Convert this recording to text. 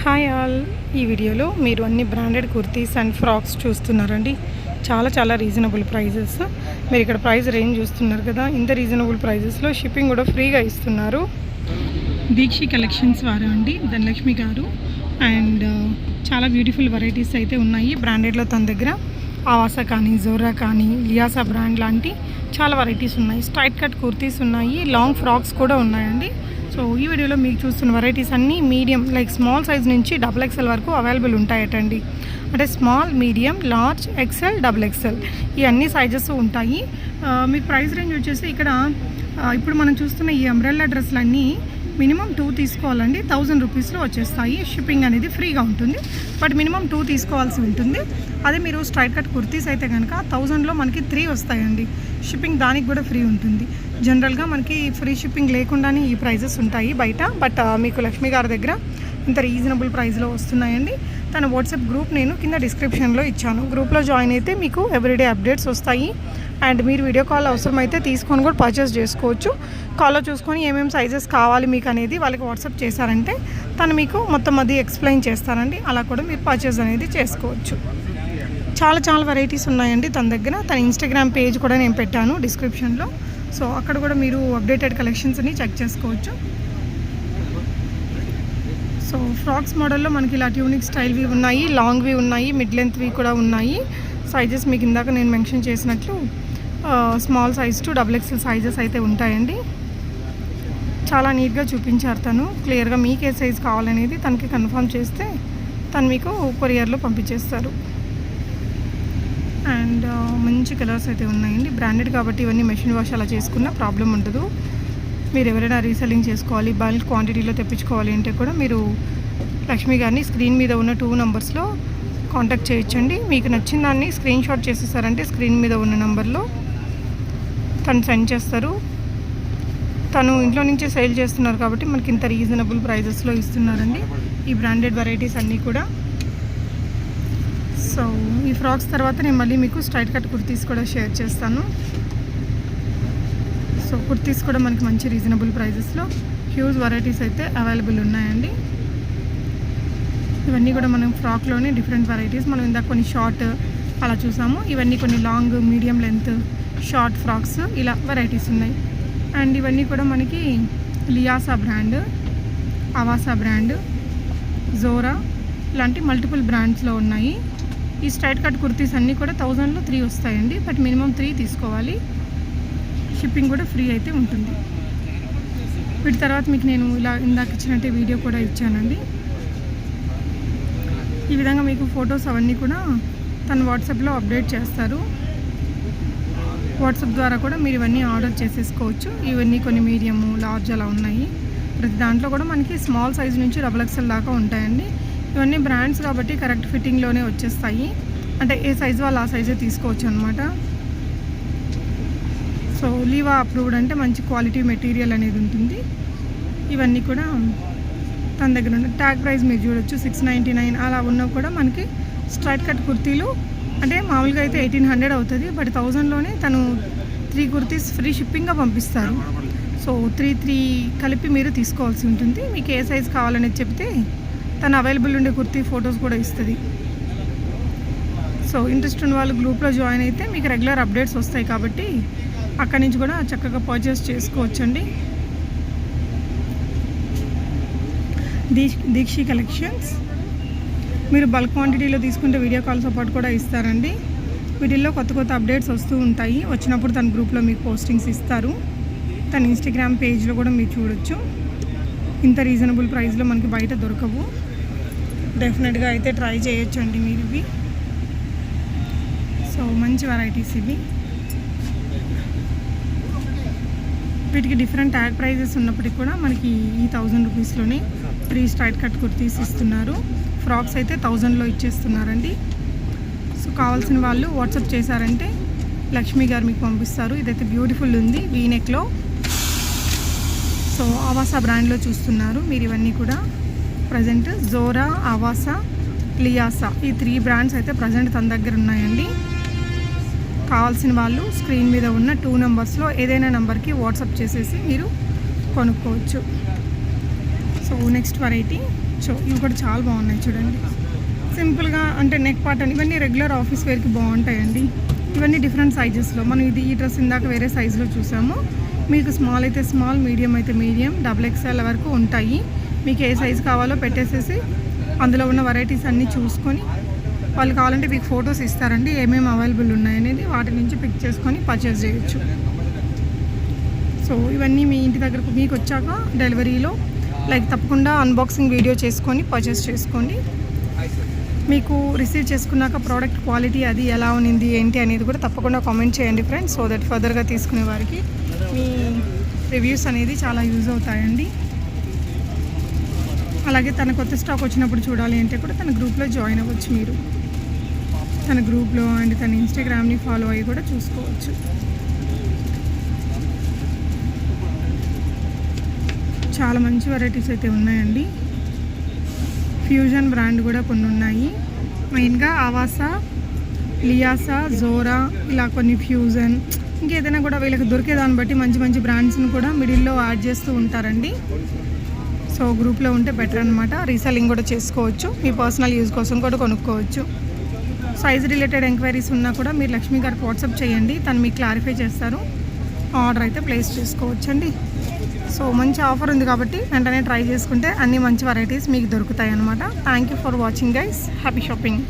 Hi all. ఈ వీడియోలో మీరు అన్ని బ్రాండెడ్ కుర్తీస్ అండ్ ఫ్రాక్స్ చూస్తున్నారండి. చాలా రీజనబుల్ ప్రైజెస్. మీరు ఇక్కడ ప్రైస్ రేంజ్ చూస్తున్నారు కదా, ఇంత రీజనబుల్ ప్రైజెస్లో షిప్పింగ్ కూడా ఫ్రీగా ఇస్తున్నారు. దీక్షి కలెక్షన్స్ వారు అండి, ధనలక్ష్మి గారు. అండ్ చాలా బ్యూటిఫుల్ వెరైటీస్ అయితే ఉన్నాయి బ్రాండెడ్లో. తన దగ్గర ఆవాసా కానీ, జోరా కానీ, లియాసా బ్రాండ్ లాంటి చాలా వెరైటీస్ ఉన్నాయి. స్ట్రైట్ కట్ కుర్తీస్ ఉన్నాయి, లాంగ్ ఫ్రాక్స్ కూడా ఉన్నాయండి. సో ఈ వీడియోలో మీకు చూస్తున్న వెరైటీస్ అన్నీ మీడియం, లైక్ స్మాల్ సైజ్ నుంచి XXL వరకు అవైలబుల్ ఉంటాయటండి. అంటే small, medium, large, XL, XXL ఈ అన్ని సైజెస్ ఉంటాయి. మీకు ప్రైస్ రేంజ్ వచ్చేసి ఇక్కడ ఇప్పుడు మనం చూస్తున్న ఈ అంబ్రెల్లా డ్రెస్లన్నీ మినిమం 2 తీసుకోవాలండి. 1000 రూపీస్లో వచ్చేస్తాయి. షిప్పింగ్ అనేది ఫ్రీగా ఉంటుంది, బట్ మినిమం 2 తీసుకోవాల్సి ఉంటుంది. అదే మీరు స్ట్రైట్ కట్ కుర్తీస్ అయితే కనుక 1000లో మనకి 3 వస్తాయండి. షిప్పింగ్ దానికి కూడా ఫ్రీ ఉంటుంది. జనరల్గా మనకి ఫ్రీ షిప్పింగ్ లేకుండానే ఈ ప్రైజెస్ ఉంటాయి బయట, బట్ మీకు లక్ష్మి గారి దగ్గర ఇంత రీజనబుల్ ప్రైస్లో వస్తున్నాయండి. తన వాట్సాప్ గ్రూప్ నేను కింద డిస్క్రిప్షన్లో ఇచ్చాను. గ్రూప్లో జాయిన్ అయితే మీకు ఎవ్రీడే అప్డేట్స్ వస్తాయి. అండ్ మీరు వీడియో కాల్ అవసరమైతే తీసుకొని కూడా పర్చేస్ చేసుకోవచ్చు. కాల్లో చూసుకొని ఏమేమి సైజెస్ కావాలి మీకు అనేది వాళ్ళకి వాట్సాప్ చేశారంటే తను మీకు మొత్తం అది ఎక్స్ప్లెయిన్ చేస్తారండి. అలా కూడా మీరు పర్చేస్ అనేది చేసుకోవచ్చు. చాలా వెరైటీస్ ఉన్నాయండి తన దగ్గర. తన ఇన్స్టాగ్రామ్ పేజ్ కూడా నేను పెట్టాను డిస్క్రిప్షన్లో. సో అక్కడ కూడా మీరు అప్డేటెడ్ కలెక్షన్స్ని చెక్ చేసుకోవచ్చు. సో ఫ్రాక్స్ మోడల్లో మనకి ఇలా ట్యూనిక్ స్టైల్వి ఉన్నాయి, లాంగ్వి ఉన్నాయి, మిడ్ లెంత్వి కూడా ఉన్నాయి. సైజెస్ మీకు ఇందాక నేను మెన్షన్ చేసినట్లు small size to XXL sizes అయితే ఉంటాయండి. చాలా నీట్గా చూపించారు తను. క్లియర్గా మీకు ఏ సైజ్ కావాలనేది తనకి కన్ఫర్మ్ చేస్తే తను మీకు కొరియర్లో పంపించేస్తారు. అండ్ మంచి కలర్స్ అయితే ఉన్నాయండి. బ్రాండెడ్ కాబట్టి ఇవన్నీ మెషిన్ వాష్ అలా చేసుకున్న ప్రాబ్లం ఉండదు. మీరు ఎవరైనా రీసెల్లింగ్ చేసుకోవాలి, బల్క్ క్వాంటిటీలో తెప్పించుకోవాలి అంటే కూడా మీరు లక్ష్మి గారిని స్క్రీన్ మీద ఉన్న 2 నంబర్స్లో కాంటాక్ట్ చేయొచ్చండి. మీకు నచ్చిన దాన్ని స్క్రీన్ షాట్ చేసేసారంటే స్క్రీన్ మీద ఉన్న నెంబర్లో తను సెండ్ చేస్తారు. తను ఇంట్లో నుంచే సేల్ చేస్తున్నారు కాబట్టి మనకి ఇంత రీజనబుల్ ప్రైజెస్లో ఇస్తున్నారండి ఈ బ్రాండెడ్ వెరైటీస్ అన్నీ కూడా. సో ఈ ఫ్రాక్స్ తర్వాత నేను మళ్ళీ మీకు స్ట్రైట్ కట్ కుర్తీస్ కూడా షేర్ చేస్తాను. సో కుర్తీస్ కూడా మనకి మంచి రీజనబుల్ ప్రైజెస్లో హ్యూజ్ వెరైటీస్ అయితే అవైలబుల్ ఉన్నాయండి. ఇవన్నీ కూడా మనం ఫ్రాక్లోనే డిఫరెంట్ వెరైటీస్. మనం ఇందాక కొన్ని షార్ట్ అలా చూసాము, ఇవన్నీ కొన్ని long, medium length, short frocks ఇలా వెరైటీస్ ఉన్నాయి. అండ్ ఇవన్నీ కూడా మనకి లియాసా బ్రాండ్, ఆవాసా బ్రాండ్, జోరా ఇలాంటి మల్టిపుల్ బ్రాండ్స్లో ఉన్నాయి. ఈ స్ట్రైట్ కట్ కుర్తీస్ అన్నీ కూడా 1000లో 3 వస్తాయండి, బట్ మినిమం 3 తీసుకోవాలి. షిప్పింగ్ కూడా ఫ్రీ అయితే ఉంటుంది. వీటి తర్వాత మీకు నేను ఇలా ఇందాక ఇచ్చినట్టే వీడియో కూడా ఇచ్చానండి. ఈ విధంగా మీకు ఫొటోస్ అవన్నీ కూడా తన వాట్సాప్లో అప్డేట్ చేస్తారు. వాట్సాప్ ద్వారా కూడా మీరు ఇవన్నీ ఆర్డర్ చేసేసుకోవచ్చు. ఇవన్నీ కొన్ని మీడియము, లార్జ్ అలా ఉన్నాయి. ప్రతి దాంట్లో కూడా మనకి స్మాల్ సైజ్ నుంచి XXL దాకా ఉంటాయండి. ఇవన్నీ బ్రాండ్స్ కాబట్టి కరెక్ట్ ఫిట్టింగ్లోనే వచ్చేస్తాయి. అంటే ఏ సైజు వాళ్ళు ఆ సైజే తీసుకోవచ్చు అనమాట. సో లీవా అప్రూవ్డ్ అంటే మంచి క్వాలిటీ మెటీరియల్ అనేది ఉంటుంది. ఇవన్నీ కూడా తన దగ్గర ఉన్న ట్యాగ్ ప్రైస్ మీరు చూడొచ్చు 699 అలా ఉన్నా కూడా మనకి స్ట్రైట్ కట్ కుర్తీలు అంటే మామూలుగా అయితే 1800 అవుతుంది, బట్ 1000లోనే తను 3 కుర్తీస్ ఫ్రీ షిప్పింగ్గా పంపిస్తారు. సో 3 కలిపి మీరు తీసుకోవాల్సి ఉంటుంది. మీకు ఏ సైజ్ కావాలనేది చెప్తే తను అవైలబుల్ ఉండే కుర్తీ ఫొటోస్ కూడా ఇస్తుంది. సో ఇంట్రెస్ట్ ఉన్న వాళ్ళు గ్రూప్లో జాయిన్ అయితే మీకు రెగ్యులర్ అప్డేట్స్ వస్తాయి కాబట్టి అక్కడి నుంచి కూడా చక్కగా పర్చేస్ చేసుకోవచ్చండి. దీక్షి కలెక్షన్స్ మీరు బల్క్ క్వాంటిటీలో తీసుకుంటే వీడియో కాల్ సపోర్ట్ కూడా ఇస్తారండి. వీటిల్లో కొత్త అప్డేట్స్ వస్తూ ఉంటాయి. వచ్చినప్పుడు తన గ్రూప్లో మీకు పోస్టింగ్స్ ఇస్తారు. తన ఇన్స్టాగ్రామ్ పేజ్లో కూడా మీరు చూడొచ్చు. ఇంత రీజనబుల్ ప్రైస్లో మనకి బయట దొరకవు. డెఫినెట్గా అయితే ట్రై చేయొచ్చండి మీరు ఇవి. సో మంచి వెరైటీస్ ఇవి. వీటికి డిఫరెంట్ ట్యాగ్ ప్రైజెస్ ఉన్నప్పటికీ కూడా మనకి ఈ 1000 రూపీస్లోనే 3 స్ట్రైట్ కట్ కుర్తీస్ ఇస్తున్నారు. ఫ్రాక్స్ అయితే 1000లో ఇచ్చేస్తున్నారండి. సో కావాల్సిన వాళ్ళు వాట్సాప్ చేశారంటే లక్ష్మి గారు మీకు పంపిస్తారు. ఇదైతే బ్యూటిఫుల్ ఉంది వీనెక్లో. సో ఆవాసా బ్రాండ్లో చూస్తున్నారు మీరు. ఇవన్నీ కూడా ప్రజెంట్ జోరా, ఆవాసా, లియాసా ఈ 3 బ్రాండ్స్ అయితే ప్రజెంట్ తన దగ్గర ఉన్నాయండి. కావాల్సిన వాళ్ళు స్క్రీన్ మీద ఉన్న 2 నంబర్స్లో ఏదైనా నెంబర్కి వాట్సాప్ చేసేసి మీరు కొనుక్కోవచ్చు. సో నెక్స్ట్ వెరైటీ ఇవి కూడా చాలా బాగున్నాయి చూడండి. సింపుల్గా అంటే నెక్ పార్ట్ అని ఇవన్నీ రెగ్యులర్ ఆఫీస్ వేర్కి బాగుంటాయండి. ఇవన్నీ డిఫరెంట్ సైజెస్లో. మనం ఈ డ్రెస్ ఇందాక వేరే సైజులో చూసాము. మీకు స్మాల్ అయితే స్మాల్, మీడియం అయితే మీడియం, XXL వరకు ఉంటాయి. మీకు ఏ సైజు కావాలో పెట్టేసేసి అందులో ఉన్న వెరైటీస్ అన్నీ చూసుకొని వాళ్ళు కావాలంటే మీకు ఫొటోస్ ఇస్తారండి, ఏమేమి అవైలబుల్ ఉన్నాయనేది. వాటి నుంచి పిక్ చేసుకొని పర్చేస్ చేయొచ్చు. సో ఇవన్నీ మీ ఇంటి దగ్గరకు మీకు వచ్చాక డెలివరీలో తప్పకుండా అన్బాక్సింగ్ వీడియో చేసుకొని పర్చేస్ చేసుకోండి. మీకు రిసీవ్ చేసుకున్నాక ప్రోడక్ట్ క్వాలిటీ అది ఎలా ఉన్నింది ఏంటి అనేది కూడా తప్పకుండా కామెంట్ చేయండి ఫ్రెండ్స్. సో దట్ ఫర్దర్గా తీసుకునే వారికి మీ రివ్యూస్ అనేది చాలా యూజ్ అవుతాయండి. అలాగే తన కొత్త స్టాక్ వచ్చినప్పుడు చూడాలి అంటే కూడా తన గ్రూప్లో జాయిన్ అవ్వచ్చు. మీరు తన గ్రూప్లో అండ్ తన ఇన్స్టాగ్రామ్ని ఫాలో అయ్యి కూడా చూసుకోవచ్చు. చాలా మంచి వెరైటీస్ అయితే ఉన్నాయండి. ఫ్యూజన్ బ్రాండ్ కూడా కొన్ని ఉన్నాయి. మెయిన్గా ఆవాసా, లియాసా, జోరా ఇలా కొన్ని ఫ్యూజన్, ఇంకేదైనా కూడా వీళ్ళకి దొరికేదాన్ని బట్టి మంచి మంచి బ్రాండ్స్ని కూడా మిడిల్లో యాడ్ చేస్తూ ఉంటారండి. సో గ్రూప్లో ఉంటే బెటర్ అనమాట. రీసెల్లింగ్ కూడా చేసుకోవచ్చు, మీ పర్సనల్ యూజ్ కోసం కూడా కొనుక్కోవచ్చు. సైజ్ రిలేటెడ్ ఎంక్వైరీస్ ఉన్నా కూడా మీరు లక్ష్మి గారికి వాట్సాప్ చేయండి, తను మీకు క్లారిఫై చేస్తారు. ఆర్డర్ అయితే ప్లేస్ చేసుకోవచ్చండి. సో మంచి ఆఫర్ ఉంది కాబట్టి వెంటనే ట్రై చేసుకుంటే అన్ని మంచి వెరైటీస్ మీకు దొరుకుతాయి అన్నమాట. Thank you for watching guys. Happy shopping.